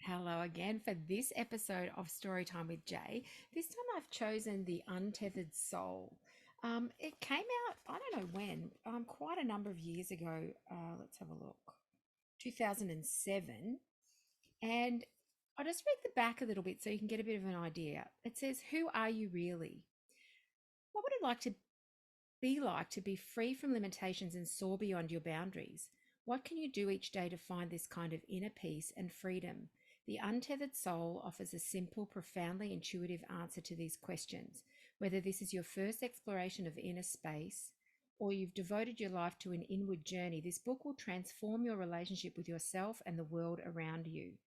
Hello again for this episode of Storytime with Jay. This time I've chosen The Untethered Soul. It came out, I don't know when, quite a number of years ago. Let's have a look. 2007. And I'll just read the back a little bit so you can get a bit of an idea. It says, "Who are you really? What would it like to be free from limitations and soar beyond your boundaries? What can you do each day to find this kind of inner peace and freedom?" The untethered soul offers a simple, profoundly intuitive answer to these questions. Whether this is your first exploration of inner space or you've devoted your life to an inward journey, this book will transform your relationship with yourself and the world around you.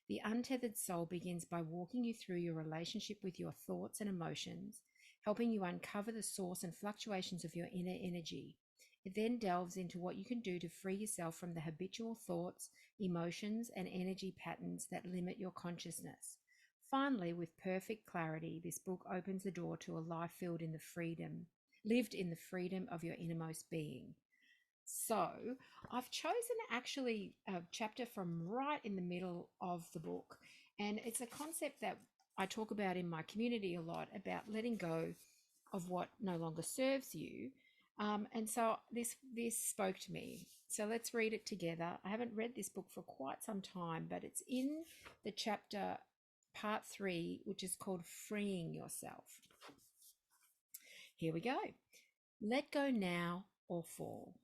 The untethered soul begins by walking you through your relationship with your thoughts and emotions, helping you uncover the source and fluctuations of your inner energy. It then delves into what you can do to free yourself from the habitual thoughts, emotions, and energy patterns that limit your consciousness. Finally, with perfect clarity, this book opens the door to a life lived in the freedom of your innermost being. So, I've chosen actually a chapter from right in the middle of the book, and it's a concept that I talk about in my community a lot about letting go of what no longer serves you. And so this spoke to me. So let's read it together. I haven't read this book for quite some time, but it's in the chapter part 3, which is called Freeing Yourself. Here we go. Let go now or fall.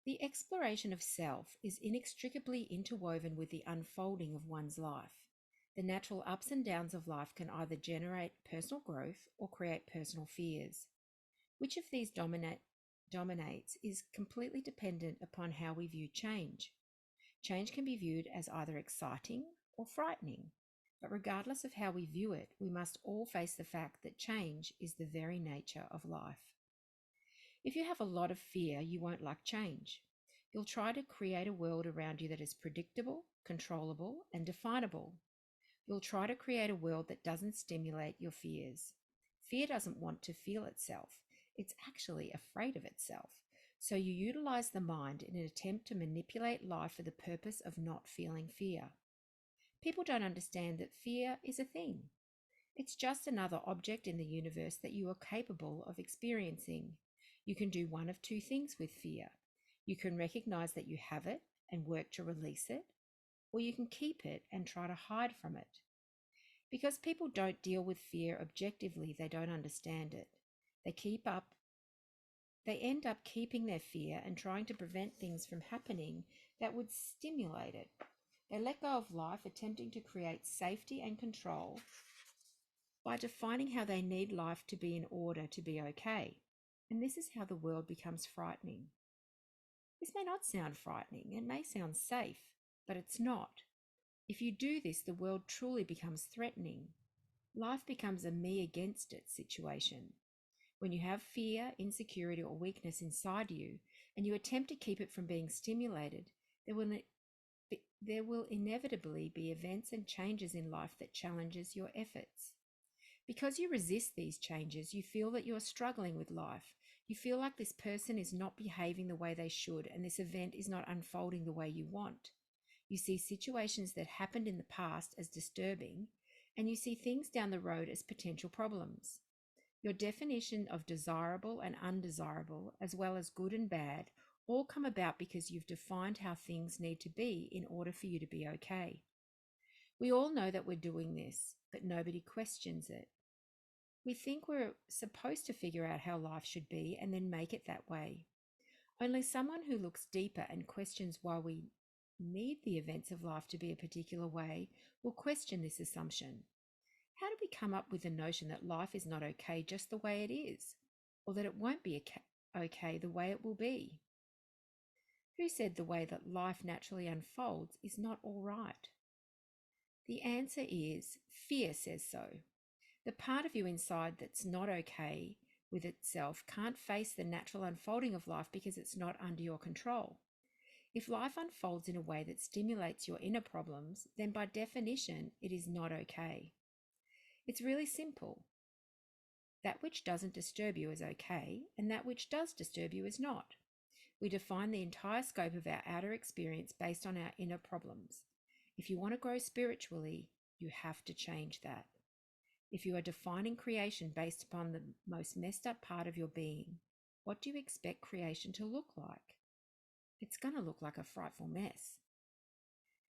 The exploration of self is inextricably interwoven with the unfolding of one's life. The natural ups and downs of life can either generate personal growth or create personal fears. Which of these dominates is completely dependent upon how we view change. Change can be viewed as either exciting or frightening, but regardless of how we view it, we must all face the fact that change is the very nature of life. If you have a lot of fear, you won't like change. You'll try to create a world around you that is predictable, controllable, and definable. You'll try to create a world that doesn't stimulate your fears. Fear doesn't want to feel itself. It's actually afraid of itself. So you utilize the mind in an attempt to manipulate life for the purpose of not feeling fear. People don't understand that fear is a thing. It's just another object in the universe that you are capable of experiencing. You can do one of two things with fear. You can recognize that you have it and work to release it, or you can keep it and try to hide from it. Because people don't deal with fear objectively, they don't understand it. They end up keeping their fear and trying to prevent things from happening that would stimulate it. They let go of life, attempting to create safety and control by defining how they need life to be in order to be okay. And this is how the world becomes frightening. This may not sound frightening, it may sound safe, but it's not. If you do this, the world truly becomes threatening. Life becomes a me against it situation. When you have fear, insecurity, or weakness inside you, and you attempt to keep it from being stimulated, there will inevitably be events and changes in life that challenges your efforts. Because you resist these changes, you feel that you are struggling with life. You feel like this person is not behaving the way they should, and this event is not unfolding the way you want. You see situations that happened in the past as disturbing, and you see things down the road as potential problems. Your definition of desirable and undesirable, as well as good and bad, all come about because you've defined how things need to be in order for you to be okay. We all know that we're doing this, but nobody questions it. We think we're supposed to figure out how life should be and then make it that way. Only someone who looks deeper and questions why we need the events of life to be a particular way will question this assumption. How do we come up with the notion that life is not okay just the way it is, or that it won't be okay the way it will be? Who said the way that life naturally unfolds is not all right? The answer is fear says so. The part of you inside that's not okay with itself can't face the natural unfolding of life because it's not under your control. If life unfolds in a way that stimulates your inner problems, then by definition, it is not okay. It's really simple. That which doesn't disturb you is okay, and that which does disturb you is not. We define the entire scope of our outer experience based on our inner problems. If you want to grow spiritually, you have to change that. If you are defining creation based upon the most messed up part of your being, what do you expect creation to look like? It's going to look like a frightful mess.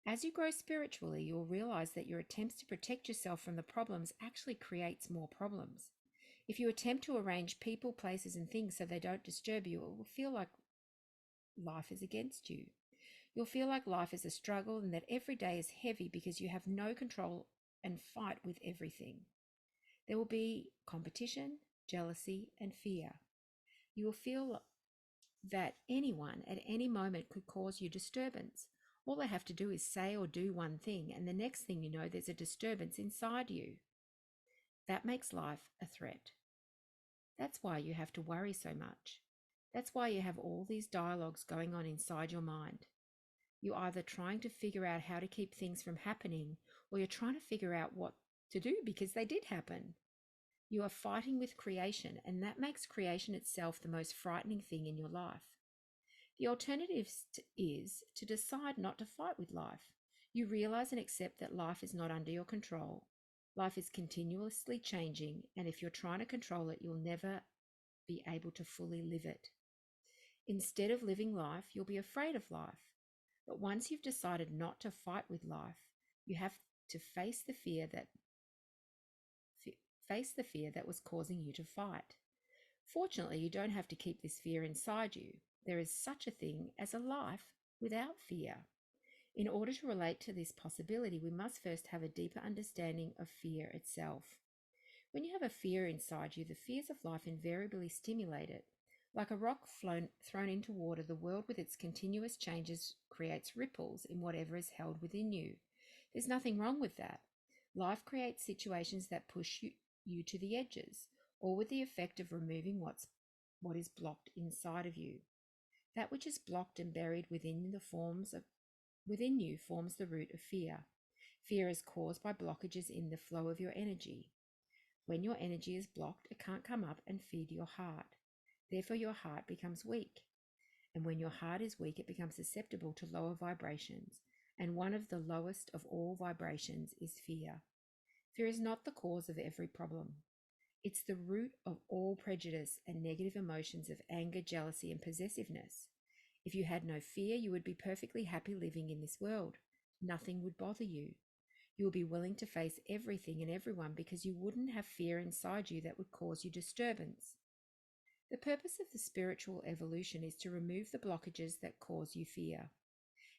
As you grow spiritually, you'll realize that your attempts to protect yourself from the problems actually creates more problems. If you attempt to arrange people, places, and things so they don't disturb you, it will feel like life is against you. You'll feel like life is a struggle and that every day is heavy because you have no control and fight with everything. There will be competition, jealousy, and fear. You will feel that anyone at any moment could cause you disturbance. All they have to do is say or do one thing, and the next thing you know, there's a disturbance inside you. That makes life a threat. That's why you have to worry so much. That's why you have all these dialogues going on inside your mind. You're either trying to figure out how to keep things from happening, or you're trying to figure out what to do because they did happen. You are fighting with creation, and that makes creation itself the most frightening thing in your life. The alternative is to decide not to fight with life. You realize and accept that life is not under your control. Life is continuously changing, and if you're trying to control it, you'll never be able to fully live it. Instead of living life, you'll be afraid of life. But once you've decided not to fight with life, you have to face the fear that was causing you to fight. Fortunately, you don't have to keep this fear inside you. There is such a thing as a life without fear. In order to relate to this possibility, we must first have a deeper understanding of fear itself. When you have a fear inside you, the fears of life invariably stimulate it. Like a rock thrown into water, the world with its continuous changes creates ripples in whatever is held within you. There's nothing wrong with that. Life creates situations that push you to the edges, or with the effect of removing what is blocked inside of you. That which is blocked and buried within you forms the root of fear. Fear is caused by blockages in the flow of your energy. When your energy is blocked, it can't come up and feed your heart. Therefore, your heart becomes weak. And when your heart is weak, it becomes susceptible to lower vibrations. And one of the lowest of all vibrations is fear. Fear is not the cause of every problem. It's the root of all prejudice and negative emotions of anger, jealousy, and possessiveness. If you had no fear, you would be perfectly happy living in this world. Nothing would bother you. You will be willing to face everything and everyone because you wouldn't have fear inside you that would cause you disturbance. The purpose of the spiritual evolution is to remove the blockages that cause you fear.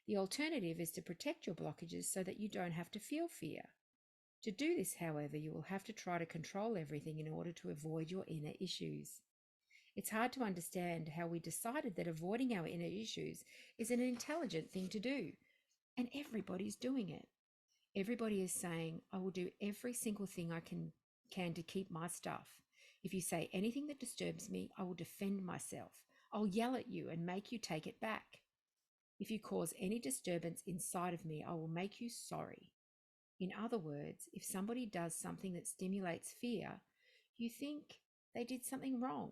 The alternative is to protect your blockages so that you don't have to feel fear. To do this, however, you will have to try to control everything in order to avoid your inner issues. It's hard to understand how we decided that avoiding our inner issues is an intelligent thing to do, and everybody's doing it. Everybody is saying, I will do every single thing I can to keep my stuff. If you say anything that disturbs me, I will defend myself. I'll yell at you and make you take it back. If you cause any disturbance inside of me, I will make you sorry. In other words, if somebody does something that stimulates fear, you think they did something wrong,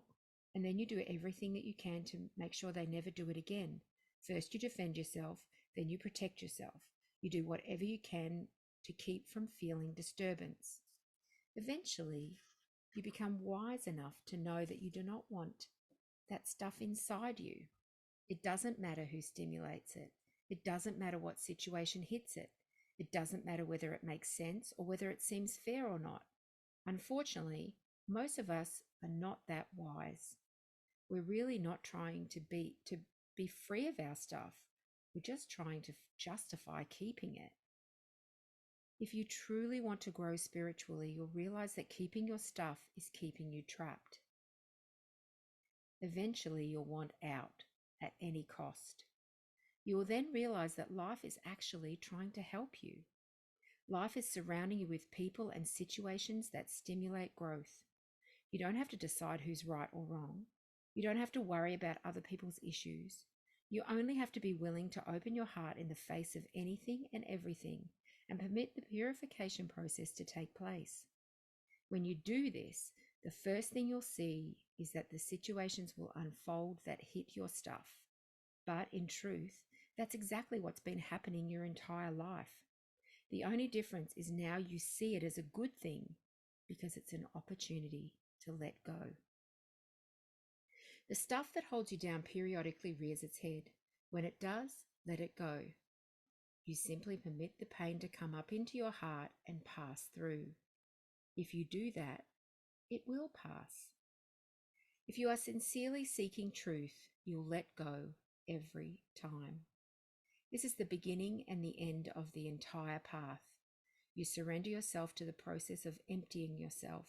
and then you do everything that you can to make sure they never do it again. First you defend yourself, then you protect yourself. You do whatever you can to keep from feeling disturbance. Eventually, you become wise enough to know that you do not want that stuff inside you. It doesn't matter who stimulates it. It doesn't matter what situation hits it. It doesn't matter whether it makes sense or whether it seems fair or not. Unfortunately, most of us are not that wise. We're really not trying to be free of our stuff. We're just trying to justify keeping it. If you truly want to grow spiritually, you'll realize that keeping your stuff is keeping you trapped. Eventually, you'll want out at any cost. You will then realize that life is actually trying to help you. Life is surrounding you with people and situations that stimulate growth. You don't have to decide who's right or wrong. You don't have to worry about other people's issues. You only have to be willing to open your heart in the face of anything and everything and permit the purification process to take place. When you do this, the first thing you'll see is that the situations will unfold that hit your stuff. But in truth, that's exactly what's been happening your entire life. The only difference is now you see it as a good thing because it's an opportunity to let go. The stuff that holds you down periodically rears its head. When it does, let it go. You simply permit the pain to come up into your heart and pass through. If you do that, it will pass. If you are sincerely seeking truth, you'll let go every time. This is the beginning and the end of the entire path. You surrender yourself to the process of emptying yourself.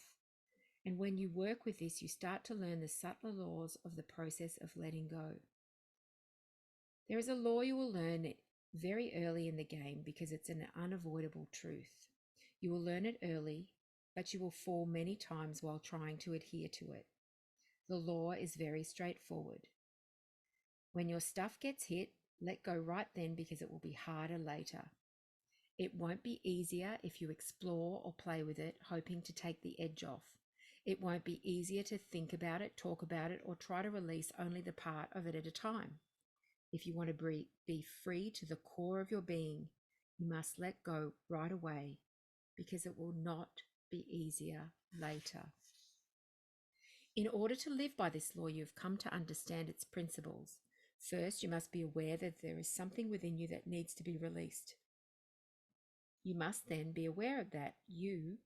And when you work with this, you start to learn the subtler laws of the process of letting go. There is a law you will learn very early in the game because it's an unavoidable truth. You will learn it early, but you will fall many times while trying to adhere to it. The law is very straightforward. When your stuff gets hit, let go right then because it will be harder later. It won't be easier if you explore or play with it, hoping to take the edge off. It won't be easier to think about it, talk about it, or try to release only the part of it at a time. If you want to be free to the core of your being, you must let go right away because it will not be easier later. In order to live by this law, you have come to understand its principles. First, you must be aware that there is something within you that needs to be released. You must then be aware of that you,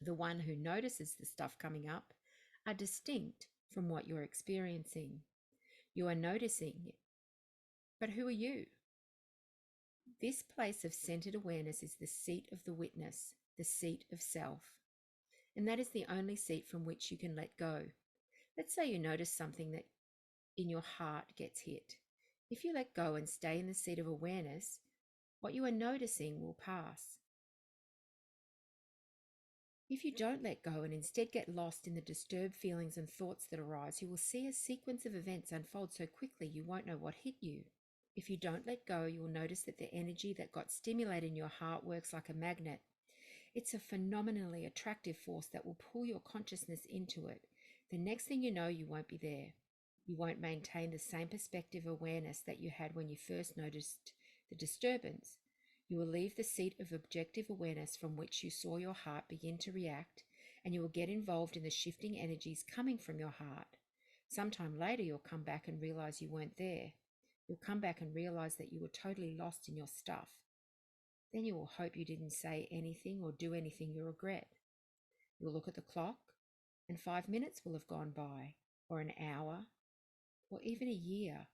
the one who notices the stuff coming up, are distinct from what you're experiencing. You are noticing it. But who are you? This place of centered awareness is the seat of the witness, the seat of self. And that is the only seat from which you can let go. Let's say you notice something that in your heart gets hit. If you let go and stay in the seat of awareness, what you are noticing will pass. If you don't let go and instead get lost in the disturbed feelings and thoughts that arise, you will see a sequence of events unfold so quickly you won't know what hit you. If you don't let go, you will notice that the energy that got stimulated in your heart works like a magnet. It's a phenomenally attractive force that will pull your consciousness into it. The next thing you know, you won't be there. You won't maintain the same perspective awareness that you had when you first noticed the disturbance. You will leave the seat of objective awareness from which you saw your heart begin to react, and you will get involved in the shifting energies coming from your heart. Sometime later, you'll come back and realize you weren't there. You'll come back and realize that you were totally lost in your stuff. Then you will hope you didn't say anything or do anything you regret. You'll look at the clock, and 5 minutes will have gone by, or an hour, or even a year.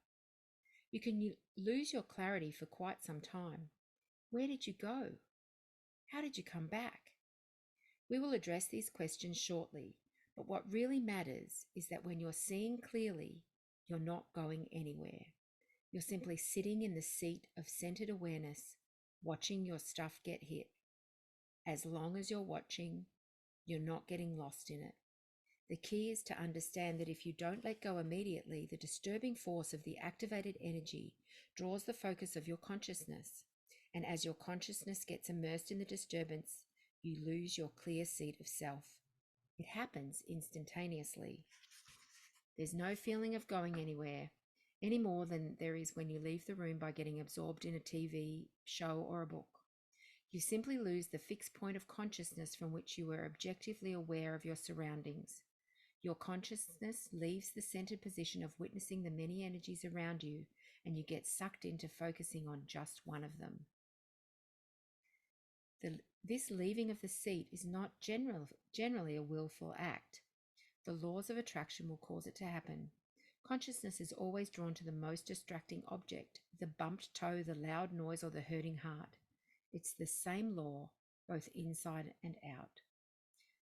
You can lose your clarity for quite some time. Where did you go? How did you come back? We will address these questions shortly, but what really matters is that when you're seeing clearly, you're not going anywhere. You're simply sitting in the seat of centered awareness, watching your stuff get hit. As long as you're watching, you're not getting lost in it. The key is to understand that if you don't let go immediately, the disturbing force of the activated energy draws the focus of your consciousness. And as your consciousness gets immersed in the disturbance, you lose your clear seat of self. It happens instantaneously. There's no feeling of going anywhere, any more than there is when you leave the room by getting absorbed in a TV show or a book. You simply lose the fixed point of consciousness from which you were objectively aware of your surroundings. Your consciousness leaves the centered position of witnessing the many energies around you, and you get sucked into focusing on just one of them. This leaving of the seat is not generally a willful act. The laws of attraction will cause it to happen. Consciousness is always drawn to the most distracting object, the bumped toe, the loud noise, or the hurting heart. It's the same law, both inside and out.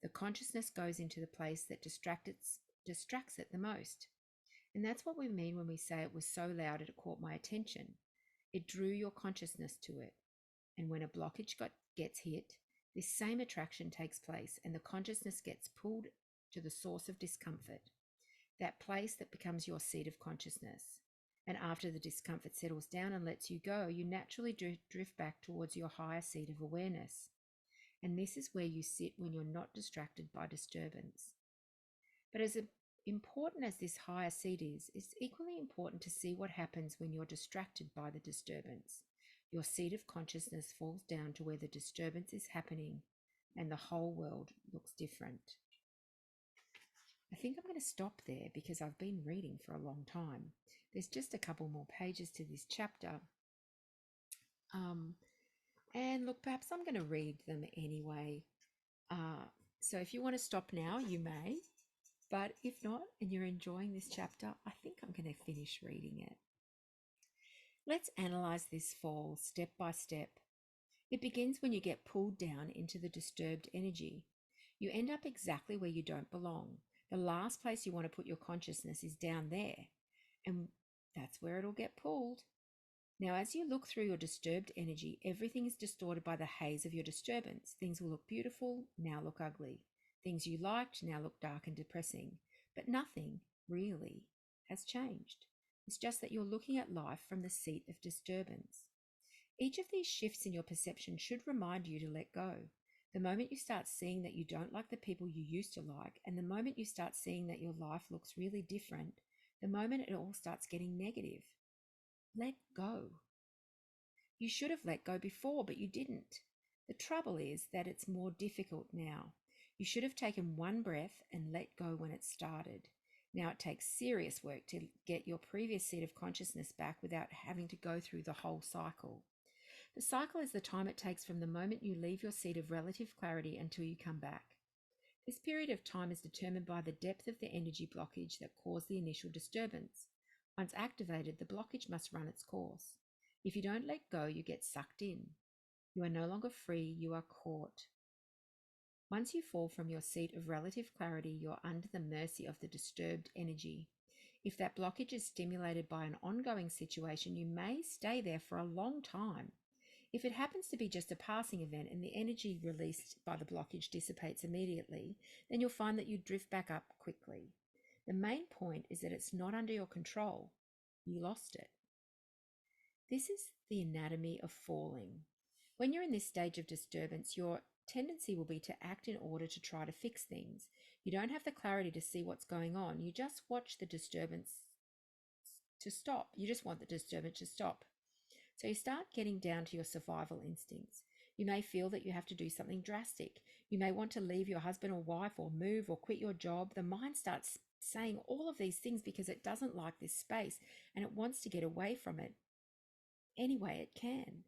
The consciousness goes into the place that distracts it the most. And that's what we mean when we say it was so loud it caught my attention. It drew your consciousness to it. And when a blockage gets hit, this same attraction takes place and the consciousness gets pulled to the source of discomfort, that place that becomes your seat of consciousness. And after the discomfort settles down and lets you go, you naturally drift back towards your higher seat of awareness. And this is where you sit when you're not distracted by disturbance. But as important as this higher seat is, it's equally important to see what happens when you're distracted by the disturbance. Your seat of consciousness falls down to where the disturbance is happening and the whole world looks different. I think I'm going to stop there because I've been reading for a long time. There's just a couple more pages to this chapter. And look, perhaps I'm going to read them anyway. So if you want to stop now, you may. But if not, and you're enjoying this chapter, I think I'm going to finish reading it. Let's analyze this fall step by step. It begins when you get pulled down into the disturbed energy. You end up exactly where you don't belong. The last place you want to put your consciousness is down there, and that's where it'll get pulled. Now, as you look through your disturbed energy, everything is distorted by the haze of your disturbance. Things will look beautiful, now look ugly. Things you liked now look dark and depressing. But nothing, really, has changed. It's just that you're looking at life from the seat of disturbance. Each of these shifts in your perception should remind you to let go. The moment you start seeing that you don't like the people you used to like, and the moment you start seeing that your life looks really different, the moment it all starts getting negative, let go. You should have let go before, but you didn't. The trouble is that it's more difficult now. You should have taken one breath and let go when it started. Now it takes serious work to get your previous seat of consciousness back without having to go through the whole cycle. The cycle is the time it takes from the moment you leave your seat of relative clarity until you come back. This period of time is determined by the depth of the energy blockage that caused the initial disturbance. Once activated, the blockage must run its course. If you don't let go, you get sucked in. You are no longer free, you are caught. Once you fall from your seat of relative clarity, you are under the mercy of the disturbed energy. If that blockage is stimulated by an ongoing situation, you may stay there for a long time. If it happens to be just a passing event and the energy released by the blockage dissipates immediately, then you'll find that you drift back up quickly. The main point is that it's not under your control. You lost it. This is the anatomy of falling. When you're in this stage of disturbance, your tendency will be to act in order to try to fix things. You don't have the clarity to see what's going on. You just watch the disturbance to stop. You just want the disturbance to stop. So you start getting down to your survival instincts. You may feel that you have to do something drastic. You may want to leave your husband or wife or move or quit your job. The mind starts saying all of these things because it doesn't like this space and it wants to get away from it any way it can.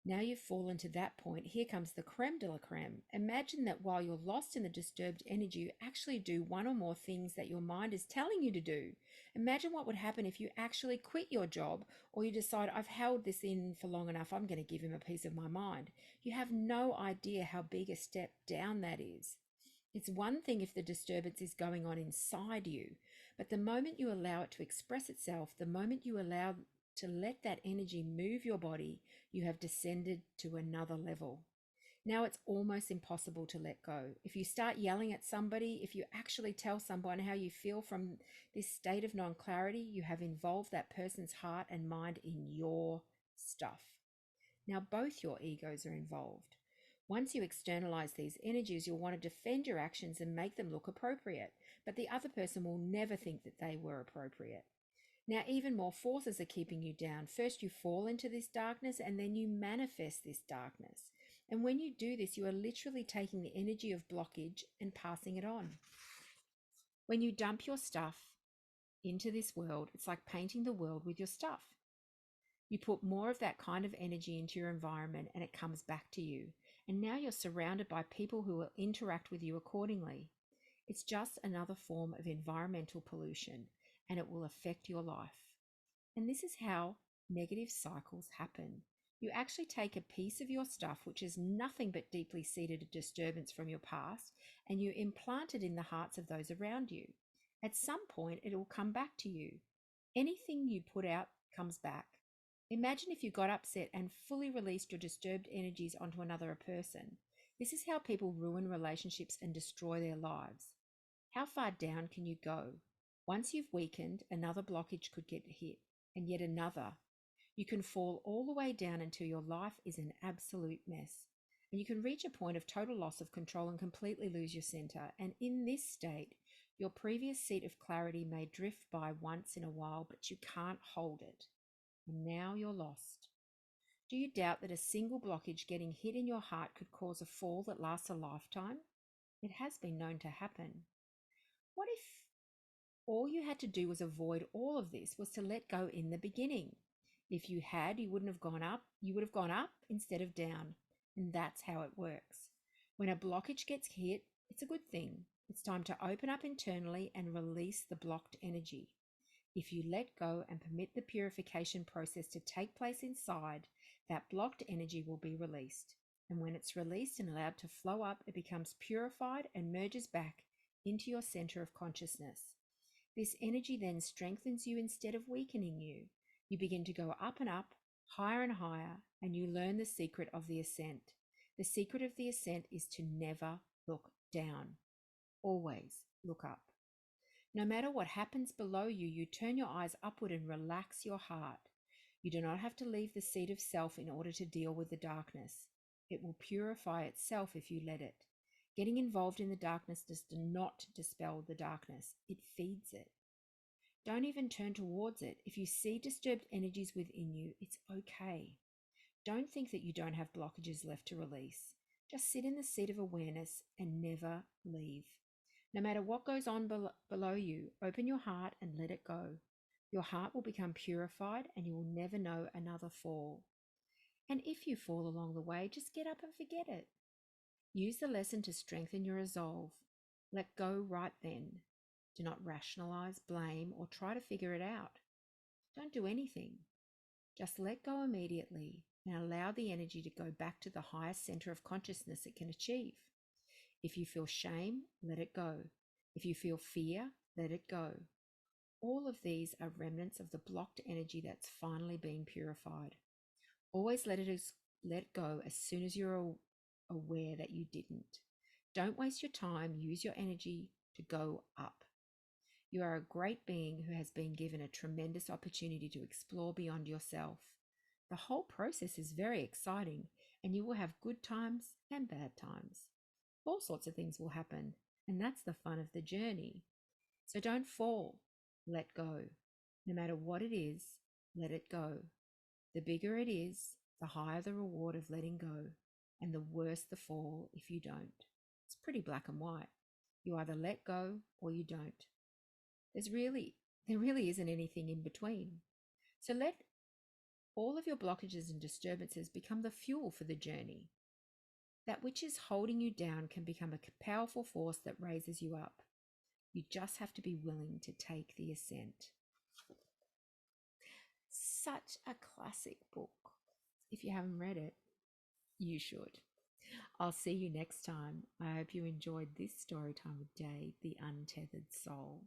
Now you've fallen to that point, here comes the creme de la creme. Imagine that while you're lost in the disturbed energy, you actually do one or more things that your mind is telling you to do. Imagine what would happen if you actually quit your job, or you decide, I've held this in for long enough, I'm going to give him a piece of my mind. You have no idea how big a step down that is. It's one thing if the disturbance is going on inside you, but the moment you allow it to express itself, the moment you allow to let that energy move your body, you have descended to another level. Now it's almost impossible to let go. If you start yelling at somebody, if you actually tell someone how you feel from this state of non-clarity, you have involved that person's heart and mind in your stuff. Now both your egos are involved. Once you externalize these energies, you'll want to defend your actions and make them look appropriate, but the other person will never think that they were appropriate. Now, even more forces are keeping you down. First, you fall into this darkness and then you manifest this darkness. And when you do this, you are literally taking the energy of blockage and passing it on. When you dump your stuff into this world, it's like painting the world with your stuff. You put more of that kind of energy into your environment and it comes back to you. And now you're surrounded by people who will interact with you accordingly. It's just another form of environmental pollution, and it will affect your life. And this is how negative cycles happen. You actually take a piece of your stuff, which is nothing but deeply seated disturbance from your past, and you implant it in the hearts of those around you. At some point, it will come back to you. Anything you put out comes back. Imagine if you got upset and fully released your disturbed energies onto another person. This is how people ruin relationships and destroy their lives. How far down can you go? Once you've weakened, another blockage could get hit, and yet another. You can fall all the way down until your life is an absolute mess. And you can reach a point of total loss of control and completely lose your center. And in this state, your previous seat of clarity may drift by once in a while, but you can't hold it. And now you're lost. Do you doubt that a single blockage getting hit in your heart could cause a fall that lasts a lifetime? It has been known to happen. What if all you had to do was avoid all of this, was to let go in the beginning? If you had, you wouldn't have gone up. You would have gone up instead of down. And that's how it works. When a blockage gets hit, it's a good thing. It's time to open up internally and release the blocked energy. If you let go and permit the purification process to take place inside, that blocked energy will be released. And when it's released and allowed to flow up, it becomes purified and merges back into your center of consciousness. This energy then strengthens you instead of weakening you. You begin to go up and up, higher and higher, and you learn the secret of the ascent. The secret of the ascent is to never look down. Always look up. No matter what happens below you, you turn your eyes upward and relax your heart. You do not have to leave the seat of self in order to deal with the darkness. It will purify itself if you let it. Getting involved in the darkness does not dispel the darkness. It feeds it. Don't even turn towards it. If you see disturbed energies within you, it's okay. Don't think that you don't have blockages left to release. Just sit in the seat of awareness and never leave. No matter what goes on below you, open your heart and let it go. Your heart will become purified and you will never know another fall. And if you fall along the way, just get up and forget it. Use the lesson to strengthen your resolve. Let go right then. Do not rationalize, blame, or try to figure it out. Don't do anything. Just let go immediately and allow the energy to go back to the highest center of consciousness it can achieve. If you feel shame, let it go. If you feel fear, let it go. All of these are remnants of the blocked energy that's finally been purified. Always let go as soon as you're aware that you didn't. Don't waste your time. Use your energy to go up. You are a great being who has been given a tremendous opportunity to explore beyond yourself. The whole process is very exciting, and you will have good times and bad times. All sorts of things will happen, and that's the fun of the journey. So don't fall. Let go. No matter what it is, let it go. The bigger it is, the higher the reward of letting go, and the worse the fall if you don't. It's pretty black and white. You either let go or you don't. There really isn't anything in between. So let all of your blockages and disturbances become the fuel for the journey. That which is holding you down can become a powerful force that raises you up. You just have to be willing to take the ascent. Such a classic book. If you haven't read it, you should. I'll see you next time. I hope you enjoyed this story time with Day, the Untethered Soul.